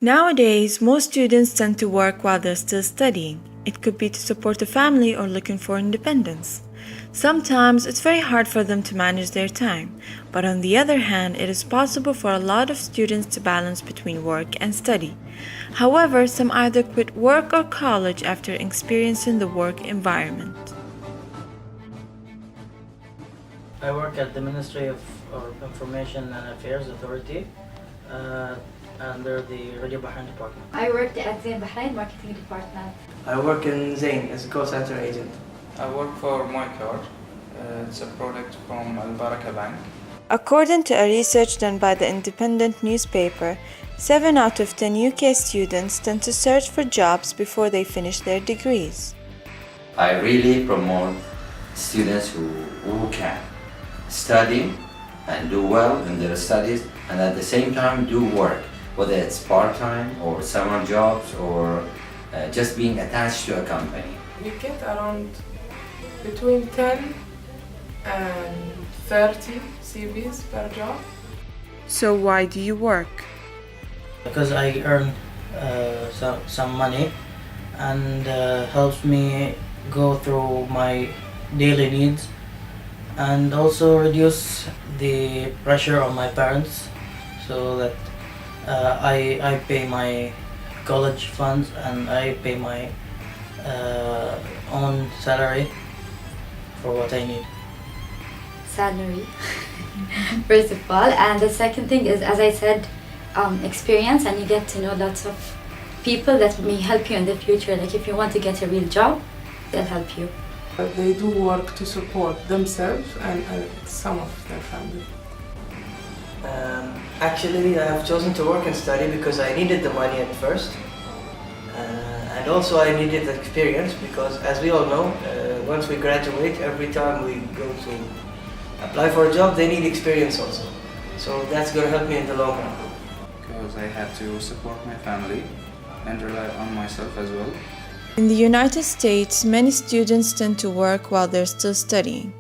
Nowadays, most students tend to work while they're still studying. It could be to support a family or looking for independence. Sometimes it's very hard for them to manage their time, but on the other hand, it is possible for a lot of students to balance between work and study. However, some either quit work or college after experiencing the work environment. I work at the Ministry of Information and Affairs Authority under the Radio Bahrain department. I worked at Zain Bahrain Marketing Department. I work in Zain as a call center agent. I work for MyCard. It's a product from Al Baraka Bank. According to a research done by the independent newspaper, 7 out of 10 UK students tend to search for jobs before they finish their degrees. I really promote students who can study and do well in their studies and at the same time do work, whether it's part-time or summer jobs or just being attached to a company. You get around between 10 and 30 CVs per job. So why do you work? Because I earn some money and helps me go through my daily needs and also reduce the pressure on my parents so that I pay my college funds and I pay my own salary for what I need. Salary, first of all. And the second thing is, as I said, experience, and you get to know lots of people that may help you in the future. Like if you want to get a real job, they'll help you. They do work to support themselves and some of their family. Actually, I have chosen to work and study because I needed the money at first. And also I needed the experience because, as we all know, once we graduate, every time we go to apply for a job, they need experience also. So that's going to help me in the long run. Because I had to support my family and rely on myself as well. In the United States, many students tend to work while they're still studying.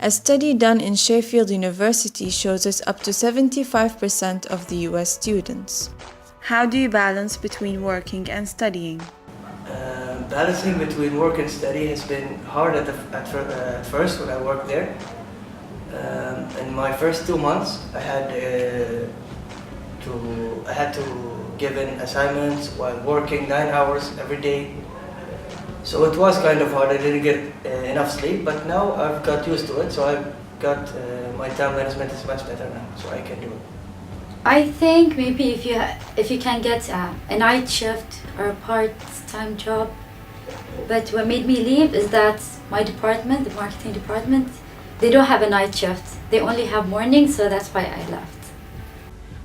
A study done in Sheffield University shows us up to 75% of the US students. How do you balance between working and studying? Balancing between work and study has been hard at first when I worked there. In my first 2 months, I had to give in assignments while working 9 hours every day. So it was kind of hard. I didn't get enough sleep, but now I've got used to it. So I've got my time management is much better now, so I can do it. I think maybe if you can get a night shift or a part-time job. But what made me leave is that my department, the marketing department, they don't have a night shift. They only have morning, so that's why I left.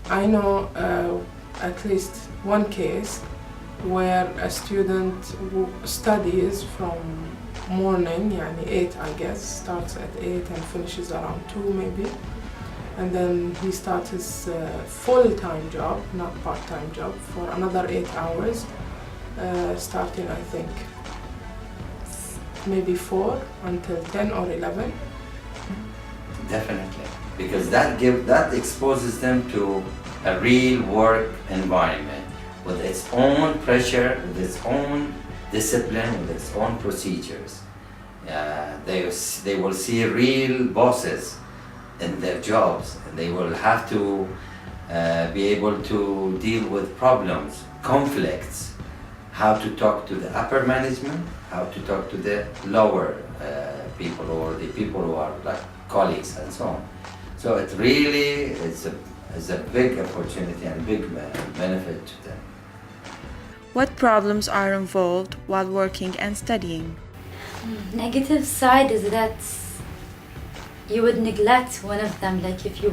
I know at least one case where a student who studies from morning, yani 8 I guess, starts at 8 and finishes around 2 maybe. And then he starts his full-time job, not part-time job, for another 8 hours, starting I think maybe 4 until 10 or 11. Definitely, because that exposes them to a real work environment with its own pressure, with its own discipline, with its own procedures. They will see real bosses in their jobs, and they will have to be able to deal with problems, conflicts, how to talk to the upper management, how to talk to the lower people or the people who are like colleagues and so on. So it really is a big opportunity and big benefit to them. What problems are involved while working and studying? Negative side is that you would neglect one of them. Like if you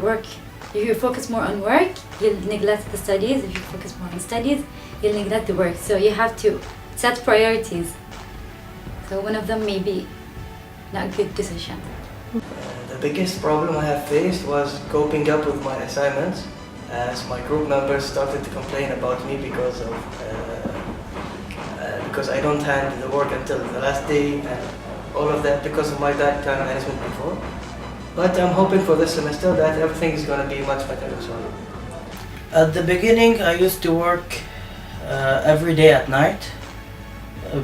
focus more on work, you'll neglect the studies. If you focus more on studies, you'll neglect the work. So you have to set priorities. So one of them may be not a good decision. The biggest problem I have faced was coping up with my assignments, as my group members started to complain about me because I don't hand the work until the last day and all of that because of my bad time management before. But I'm hoping for this semester that everything is going to be much better as well. At the beginning, I used to work every day at night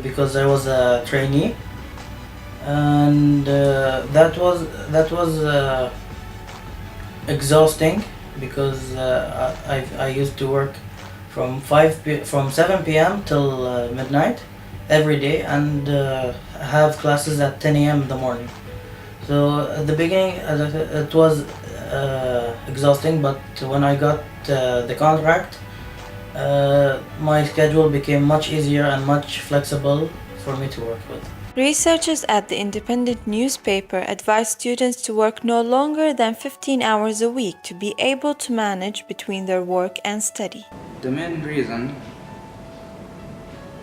because I was a trainee, and that was exhausting because I used to work from 7 p.m. till midnight every day, and have classes at 10 a.m. in the morning. So at the beginning, it was exhausting, but when I got the contract, my schedule became much easier and much flexible for me to work with. Researchers at the independent newspaper advise students to work no longer than 15 hours a week to be able to manage between their work and study. The main reason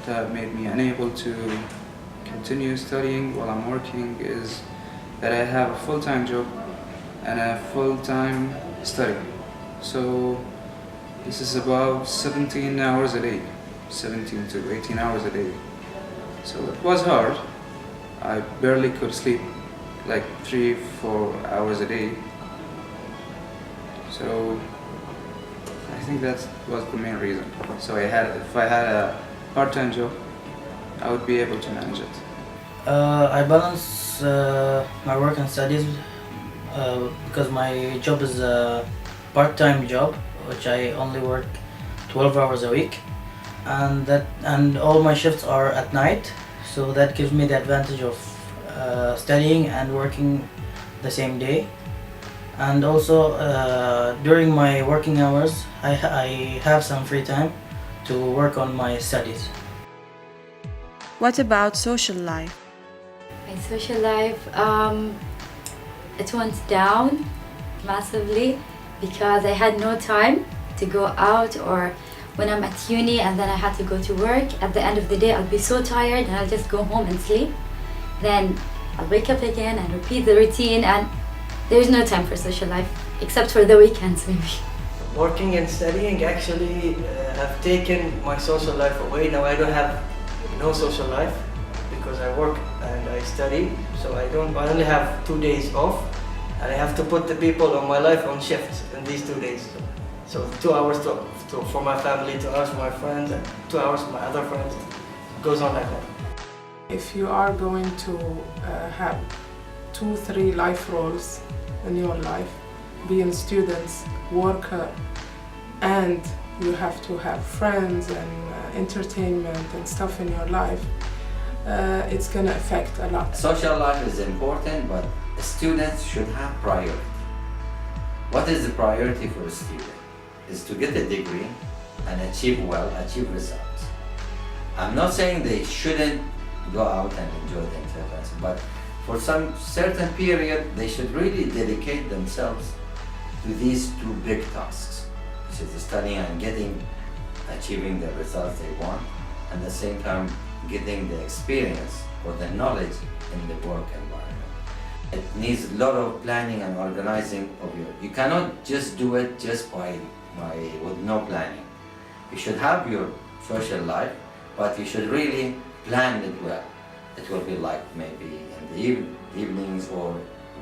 that made me unable to continue studying while I'm working is that I have a full-time job and a full-time study. So this is about 17 hours a day, 17 to 18 hours a day. So it was hard. I barely could sleep like 3-4 hours a day. So I think that was the main reason. So if I had a part-time job, I would be able to manage it. I balance my work and studies because my job is a part-time job, which I only work 12 hours a week, and all my shifts are at night. So that gives me the advantage of studying and working the same day. And also during my working hours, I have some free time to work on my studies. What about social life? My social life, it went down massively because I had no time to go out, or when I'm at uni and then I had to go to work, at the end of the day I'll be so tired and I'll just go home and sleep. Then I'll wake up again and repeat the routine, and there's no time for social life except for the weekends maybe. Working and studying actually have taken my social life away. Now I don't have no social life because I work and I study, so I only have 2 days off, and I have to put the people on my life on shift in these 2 days. So 2 hours for my family, 2 hours for my friends, and 2 hours for my other friends. It goes on like that. If you are going to have 2-3 life roles in your life, being students, worker, and you have to have friends and entertainment and stuff in your life, it's going to affect a lot. Social life is important, but students should have priority. What is the priority for a student? Is to get a degree and achieve results. I'm not saying they shouldn't go out and enjoy themselves, but for some certain period they should really dedicate themselves to these two big tasks, which is studying and achieving the results they want, and at the same time getting the experience or the knowledge in the work environment. It needs a lot of planning and organizing of you cannot just do it just with no planning. You should have your social life, but you should really plan it well. It will be like maybe in the evenings or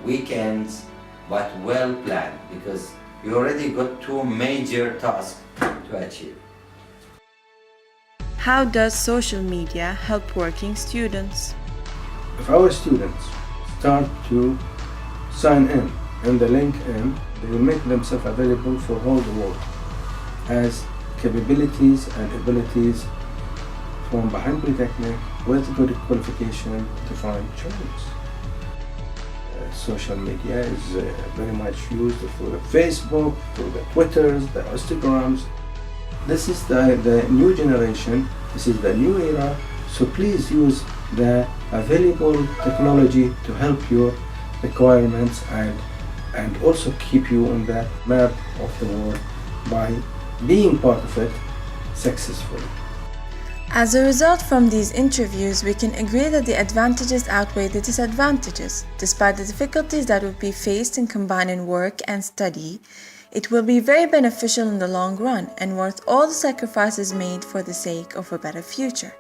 weekends, but well planned, because you already got two major tasks to achieve. How does social media help working students? If our students start to sign in the LinkedIn, they will make themselves available for all the world as capabilities and abilities from Bahrain Polytechnic with good qualification to find jobs. Social media is very much used through the Facebook, through the Twitters, the Instagrams. This is the new generation, this is the new era, so please use the available technology to help your requirements and also keep you on the map of the world by being part of it successfully. As a result from these interviews, we can agree that the advantages outweigh the disadvantages. Despite the difficulties that would be faced in combining work and study, it will be very beneficial in the long run and worth all the sacrifices made for the sake of a better future.